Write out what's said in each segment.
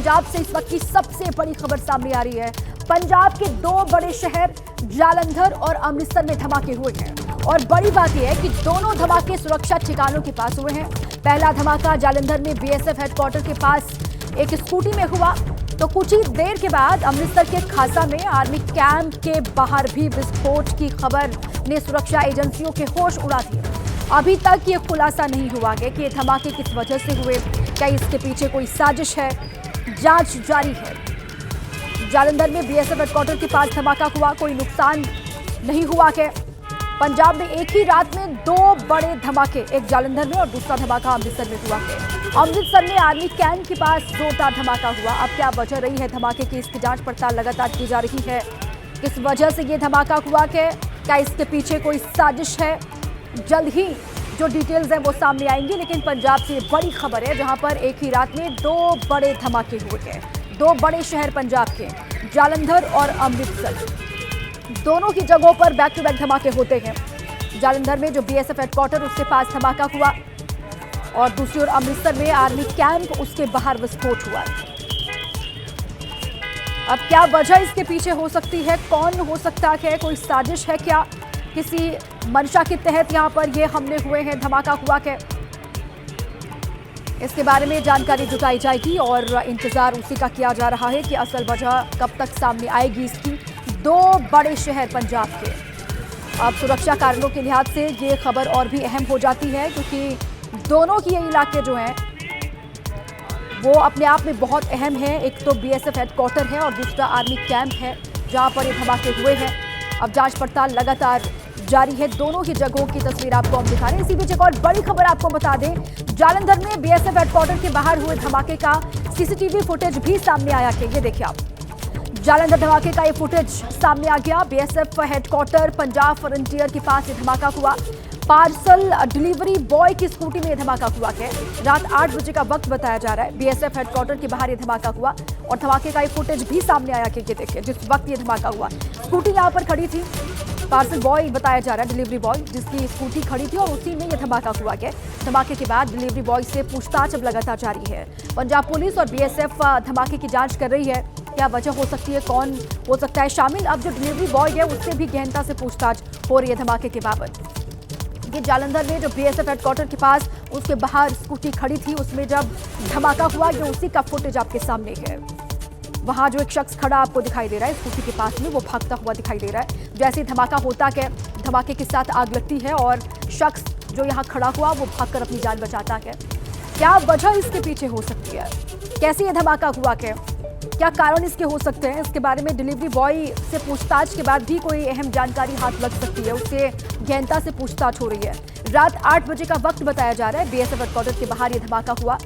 पंजाब से इस वक्त की सबसे बड़ी खबर सामने आ रही है। पंजाब के दो बड़े शहर जालंधर और अमृतसर में धमाके हुए हैं और बड़ी बात यह है कि दोनों धमाके सुरक्षा ठिकानों के पास हुए हैं। पहला धमाका जालंधर में बीएसएफ हेडक्वार्टर के पास एक स्कूटी में हुआ, तो कुछ ही देर के बाद अमृतसर के खासा में आर्मी कैंप के बाहर भी विस्फोट की खबर ने सुरक्षा एजेंसियों के होश उड़ा दिए। अभी तक ये खुलासा नहीं हुआ है कि ये धमाके किस वजह से हुए, क्या इसके पीछे कोई साजिश है, जांच जारी है। जालंधर में बीएसएफ हेडक्वार्टर के पास धमाका हुआ, कोई नुकसान नहीं हुआ है। पंजाब में एक ही रात में दो बड़े धमाके, एक जालंधर में और दूसरा धमाका अमृतसर में हुआ है। अमृतसर में आर्मी कैंप के पास जोरदार धमाका हुआ। अब क्या वजह रही है धमाके की, इसकी जांच पड़ताल लगातार की जा रही है। किस वजह से ये धमाका हुआ है, क्या इसके पीछे कोई साजिश है, जल्द ही जो डिटेल्स हैं वो सामने आएंगी। लेकिन पंजाब से बड़ी खबर है जहां पर एक ही रात में दो बड़े धमाके हुए हैं। दो बड़े शहर पंजाब के जालंधर और अमृतसर, दोनों की जगहों पर बैक टू बैक धमाके होते हैं। जालंधर में जो बीएसएफ हेडक्वार्टर उसके पास धमाका हुआ और दूसरी ओर अमृतसर में आर्मी कैंप उसके बाहर विस्फोट हुआ। अब क्या वजह इसके पीछे हो सकती है, कौन हो सकता है, कोई साजिश है क्या, किसी मंशा के तहत यहां पर ये हमले हुए हैं, धमाका हुआ है, इसके बारे में जानकारी जुटाई जाएगी और इंतजार उसी का किया जा रहा है कि असल वजह कब तक सामने आएगी इसकी। दो बड़े शहर पंजाब के, अब सुरक्षा कारणों के लिहाज से ये खबर और भी अहम हो जाती है क्योंकि दोनों की ये इलाके जो हैं वो अपने आप में बहुत अहम है। एक तो बीएसएफ हेडक्वार्टर है और दूसरा आर्मी कैंप है जहां पर ये धमाके हुए हैं। अब जांच पड़ताल लगातार जारी है, दोनों की जगहों की तस्वीर आपको हम दिखा रहे हैं। इसी बीच एक और बड़ी खबर आपको बता दें, जालंधर में बीएसएफ हेडक्वार्टर के बाहर हुए धमाके का सीसीटीवी फुटेज भी सामने आया है। ये देखिए आप, जालंधर धमाके का ये फुटेज सामने आ गया। बीएसएफ हेडक्वार्टर पंजाब फ्रंटियर के पास ये धमाका हुआ। पार्सल डिलीवरी बॉय की स्कूटी में यह धमाका हुआ है। रात 8 बजे का वक्त बताया जा रहा है। बीएसएफ हेडक्वार्टर के बाहर यह धमाका हुआ और धमाके का ये फुटेज भी सामने आया कि ये देखिए जिस वक्त ये धमाका हुआ स्कूटी यहाँ पर खड़ी थी। पार्सल बॉय बताया जा रहा है, डिलीवरी बॉय जिसकी स्कूटी खड़ी थी और उसी में यह धमाका हुआ है। धमाके के बाद डिलीवरी बॉय से पूछताछ अब लगातार जारी है। पंजाब पुलिस और बीएसएफ धमाके की जांच कर रही है। क्या वजह हो सकती है, कौन हो सकता है शामिल, अब जो डिलीवरी बॉय है उससे भी गहनता से पूछताछ हो रही है धमाके के बाबत। ये जालंधर में जो बीएसएफ हेडक्वार्टर के पास उसके बाहर स्कूटी खड़ी थी उसमें जब धमाका हुआ, ये उसी का फुटेज आपके सामने है। वहां जो एक शख्स खड़ा आपको दिखाई दे रहा है स्कूटी के पास में, वो भागता हुआ दिखाई दे रहा है। जैसे ही धमाका होता है, धमाके के साथ आग लगती है और शख्स जो यहाँ खड़ा हुआ वो भागकर अपनी जान बचाता है। क्या वजह इसके पीछे हो सकती है, कैसे ये धमाका हुआ है, क्या कारण इसके हो सकते हैं, इसके बारे में डिलीवरी बॉय से पूछताछ के बाद भी कोई अहम जानकारी हाथ लग सकती है, उससे गहनता से पूछताछ हो रही है। रात 8 बजे का वक्त बताया जा रहा है। बीएसएफ हेडक्वार्टर के बाहर ये धमाका हुआ।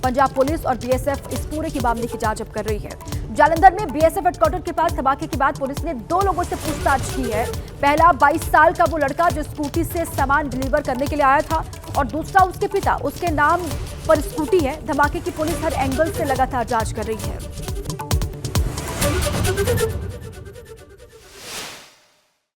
पंजाब पुलिस और बीएसएफ इस पूरे की मामले की जांच अब कर रही है। जालंधर में बीएसएफ हेडक्वार्टर के पास धमाके के बाद पुलिस ने दो लोगों से पूछताछ की है। पहला 22 साल का वो लड़का जो स्कूटी से सामान डिलीवर करने के लिए आया था और दूसरा उसके पिता, उसके नाम पर स्कूटी है। धमाके की पुलिस हर एंगल से लगातार जांच कर रही है।